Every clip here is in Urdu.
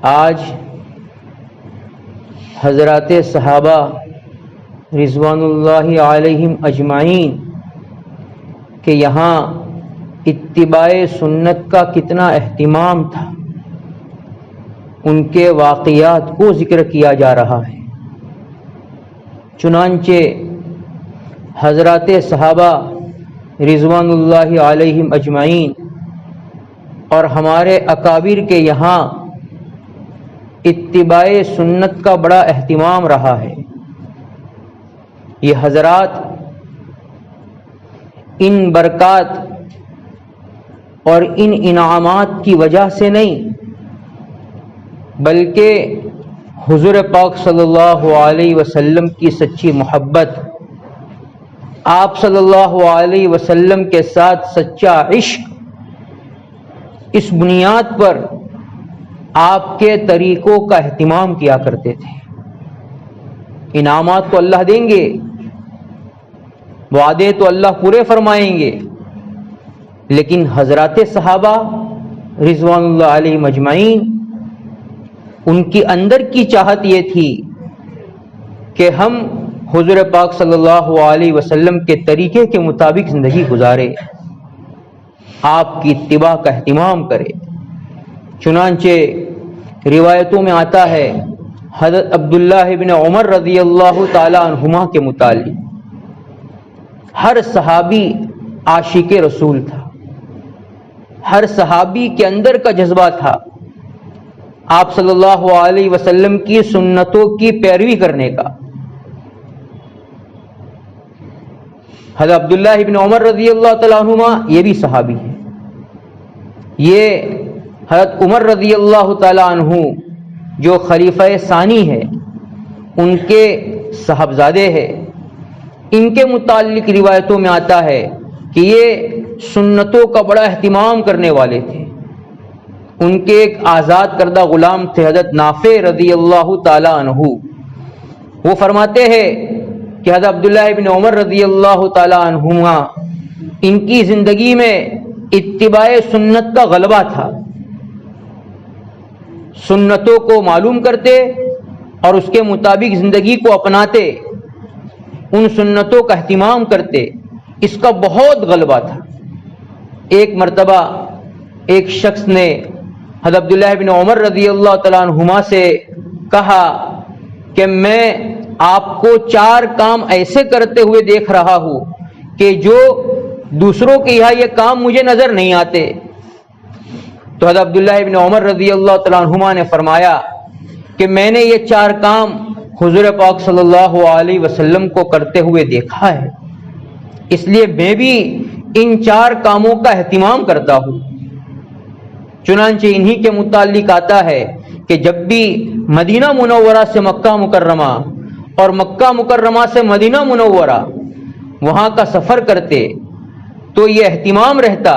آج حضرات صحابہ رضوان اللہ علیہم اجمعین کہ یہاں اتباع سنت کا کتنا اہتمام تھا، ان کے واقعات کو ذکر کیا جا رہا ہے۔ چنانچہ حضرات صحابہ رضوان اللہ علیہم اجمعین اور ہمارے اکابر کے یہاں اتباع سنت کا بڑا اہتمام رہا ہے۔ یہ حضرات ان برکات اور ان انعامات کی وجہ سے نہیں، بلکہ حضور پاک صلی اللہ علیہ وسلم کی سچی محبت، آپ صلی اللہ علیہ وسلم کے ساتھ سچا عشق، اس بنیاد پر آپ کے طریقوں کا اہتمام کیا کرتے تھے۔ انعامات تو اللہ دیں گے، وعدے تو اللہ پورے فرمائیں گے، لیکن حضرات صحابہ رضوان اللہ علیہ مجمعین، ان کی اندر کی چاہت یہ تھی کہ ہم حضور پاک صلی اللہ علیہ وسلم کے طریقے کے مطابق زندگی گزارے، آپ کی اتباع کا اہتمام کرے۔ چنانچہ روایتوں میں آتا ہے حضرت عبداللہ بن عمر رضی اللہ تعالی عنہما کے متعلق، ہر صحابی عاشق رسول تھا، ہر صحابی کے اندر کا جذبہ تھا آپ صلی اللہ علیہ وسلم کی سنتوں کی پیروی کرنے کا۔ حضرت عبداللہ بن عمر رضی اللہ تعالیٰ عنہما یہ بھی صحابی ہیں، یہ حضرت عمر رضی اللہ تعالیٰ عنہ جو خلیفہ ثانی ہے ان کے صاحبزادے ہیں۔ ان کے متعلق روایتوں میں آتا ہے کہ یہ سنتوں کا بڑا اہتمام کرنے والے تھے۔ ان کے ایک آزاد کردہ غلام تھے حضرت نافع رضی اللہ تعالیٰ عنہ، وہ فرماتے ہیں کہ حضرت عبداللہ بن عمر رضی اللہ تعالیٰ عنہما ان کی زندگی میں اتباع سنت کا غلبہ تھا، سنتوں کو معلوم کرتے اور اس کے مطابق زندگی کو اپناتے، ان سنتوں کا اہتمام کرتے، اس کا بہت غلبہ تھا۔ ایک مرتبہ ایک شخص نے حضرت عبداللہ بن عمر رضی اللہ تعالیٰ عنہما سے کہا کہ میں آپ کو 4 کام ایسے کرتے ہوئے دیکھ رہا ہوں کہ جو دوسروں کے یہاں یہ کام مجھے نظر نہیں آتے۔ تو حضرت عبداللہ بن عمر رضی اللہ تعالیٰ عنہما نے فرمایا کہ میں نے یہ 4 کام حضور پاک صلی اللہ علیہ وسلم کو کرتے ہوئے دیکھا ہے، اس لیے میں بھی ان 4 کاموں کا اہتمام کرتا ہوں۔ چنانچہ انہی کے متعلق آتا ہے کہ جب بھی مدینہ منورہ سے مکہ مکرمہ اور مکہ مکرمہ سے مدینہ منورہ وہاں کا سفر کرتے تو یہ اہتمام رہتا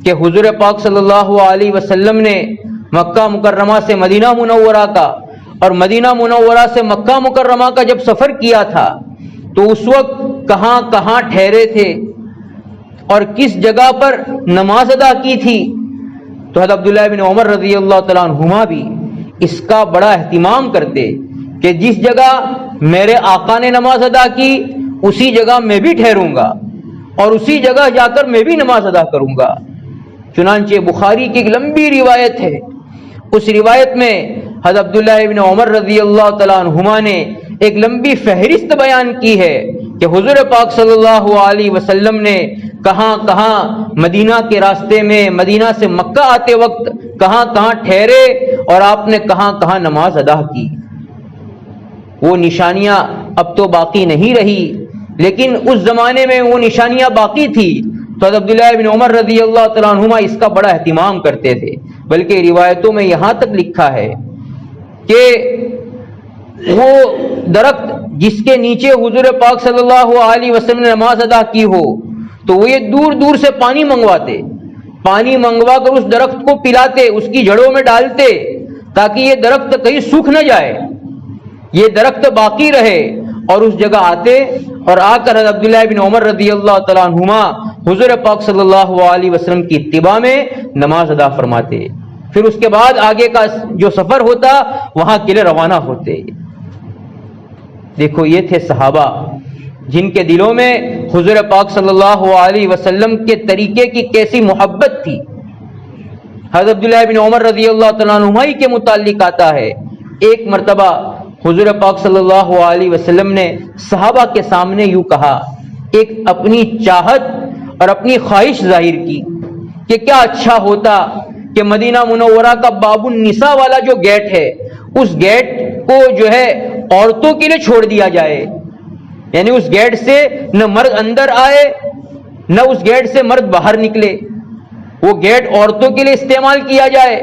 کہ حضور پاک صلی اللہ علیہ وسلم نے مکہ مکرمہ سے مدینہ منورہ کا اور مدینہ منورہ سے مکہ مکرمہ کا جب سفر کیا تھا تو اس وقت کہاں کہاں ٹھہرے تھے اور کس جگہ پر نماز ادا کی تھی۔ تو حضرت عبداللہ بن عمر رضی اللہ تعالیٰ عنہما بھی اس کا بڑا اہتمام کرتے کہ جس جگہ میرے آقا نے نماز ادا کی اسی جگہ میں بھی ٹھہروں گا اور اسی جگہ جا کر میں بھی نماز ادا کروں گا۔ چنانچہ بخاری کی ایک لمبی روایت ہے، اس روایت میں حضرت عبداللہ بن عمر رضی اللہ تعالیٰ عنہما نے ایک لمبی فہرست بیان کی ہے کہ حضور پاک صلی اللہ علیہ وسلم نے کہاں کہاں مدینہ کے راستے میں مدینہ سے مکہ آتے وقت کہاں کہاں ٹھہرے اور آپ نے کہاں کہاں نماز ادا کی۔ وہ نشانیاں اب تو باقی نہیں رہی، لیکن اس زمانے میں وہ نشانیاں باقی تھی، تو حضرت عبداللہ بن عمر رضی اللہ تعالیٰ عنہما اس کا بڑا اہتمام کرتے تھے۔ بلکہ روایتوں میں یہاں تک لکھا ہے کہ وہ درخت جس کے نیچے حضور پاک صلی اللہ علیہ وسلم نے نماز ادا کی ہو تو وہ یہ دور دور سے پانی منگواتے، پانی منگوا کر اس درخت کو پلاتے، اس کی جڑوں میں ڈالتے تاکہ یہ درخت کہیں سوکھ نہ جائے، یہ درخت باقی رہے، اور اس جگہ آتے اور آ کر حضرت عبداللہ بن عمر رضی اللہ تعالیٰ عنہما حضور پاک صلی اللہ علیہ وسلم کی اتباع میں نماز ادا فرماتے۔ پھر اس کے بعد آگے کا جو سفر ہوتا وہاں کے لیے روانہ ہوتے. دیکھو یہ تھے صحابہ جن کے دلوں میں حضور پاک صلی اللہ علیہ وسلم کے طریقے کی کیسی محبت تھی. حضرت عبداللہ بن عمر رضی اللہ تعالیٰ عنہما کے متعلق آتا ہے ایک مرتبہ حضور پاک صلی اللہ علیہ وسلم نے صحابہ کے سامنے یوں کہا، ایک اپنی چاہت اور اپنی خواہش ظاہر کی کہ کیا اچھا ہوتا کہ مدینہ منورہ کا باب النساء والا جو گیٹ ہے اس گیٹ کو جو ہے عورتوں کے لیے چھوڑ دیا جائے، یعنی اس گیٹ سے نہ مرد اندر آئے نہ اس گیٹ سے مرد باہر نکلے، وہ گیٹ عورتوں کے لیے استعمال کیا جائے،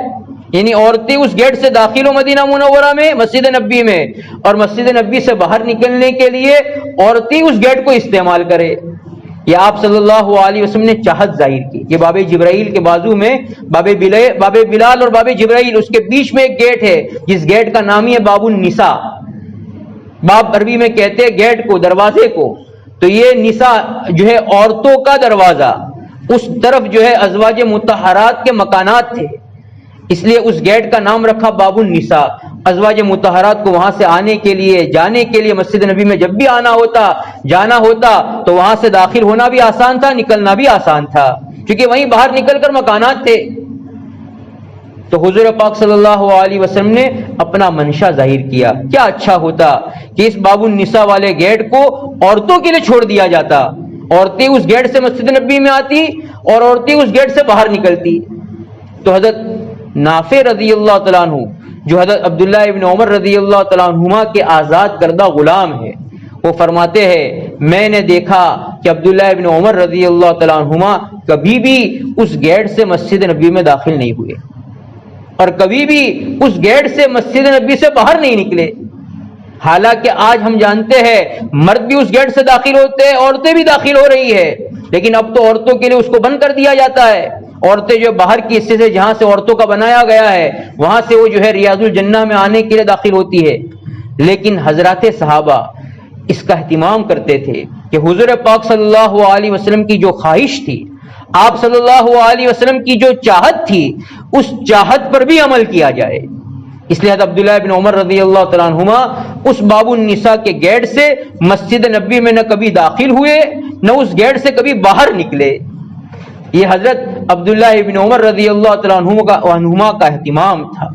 یعنی عورتیں اس گیٹ سے داخل ہو مدینہ منورہ میں مسجد نبی میں، اور مسجد نبی سے باہر نکلنے کے لیے عورتیں اس گیٹ کو استعمال کرے. یہ آپ صلی اللہ علیہ وسلم نے چاہت ظاہر کی. یہ باب جبرائیل کے بازو میں باب بلال اور باب جبرائیل اس کے بیچ میں ایک گیٹ ہے جس گیٹ کا نام ہی ہے باب النساء. باب عربی میں کہتے ہیں گیٹ کو، دروازے کو. تو یہ نساء جو ہے عورتوں کا دروازہ، اس طرف جو ہے ازواج مطہرات کے مکانات تھے، اس لیے اس گیٹ کا نام رکھا باب النساء. ازواج مطہرات کو وہاں سے آنے کے لیے جانے کے لیے مسجد نبی میں جب بھی آنا ہوتا جانا ہوتا تو وہاں سے داخل ہونا بھی آسان تھا، نکلنا بھی آسان تھا، کیونکہ وہیں باہر نکل کر مکانات تھے. تو حضور پاک صلی اللہ علیہ وسلم نے اپنا منشا ظاہر کیا، کیا اچھا ہوتا کہ اس باب النساء والے گیٹ کو عورتوں کے لیے چھوڑ دیا جاتا، عورتیں اس گیٹ سے مسجد نبی میں آتی اور عورتیں اس گیٹ سے باہر نکلتی. تو حضرت نافع رضی اللہ تعالیٰ عنہ جو حضرت عبداللہ ابن عمر رضی اللہ تعالیٰ عنہما کے آزاد کردہ غلام ہے، وہ فرماتے ہیں میں نے دیکھا کہ عبداللہ ابن عمر رضی اللہ تعالیٰ عنہما کبھی بھی اس گیٹ سے مسجد نبی میں داخل نہیں ہوئے اور کبھی بھی اس گیٹ سے مسجد نبی سے باہر نہیں نکلے. حالانکہ آج ہم جانتے ہیں مرد بھی اس گیٹ سے داخل ہوتے ہیں، عورتیں بھی داخل ہو رہی ہے، لیکن اب تو عورتوں کے لیے اس کو بند کر دیا جاتا ہے. عورتیں جو باہر کی حصے سے جہاں سے عورتوں کا بنایا گیا ہے وہاں سے وہ جو ہے ریاض الجنہ میں آنے کے لیے داخل ہوتی ہے. لیکن حضرات صحابہ اس کا اہتمام کرتے تھے کہ حضور پاک صلی اللہ علیہ وسلم کی جو خواہش تھی، آپ صلی اللہ علیہ وسلم کی جو چاہت تھی، اس چاہت پر بھی عمل کیا جائے. اس لیے حضرت عبداللہ بن عمر رضی اللہ تعالیٰ عنہما اس باب النساء کے گیٹ سے مسجد نبی میں نہ کبھی داخل ہوئے نہ اس گیٹ سے کبھی باہر نکلے. یہ حضرت عبداللہ بن عمر رضی اللہ تعالیٰ عنہما کا اہتمام تھا.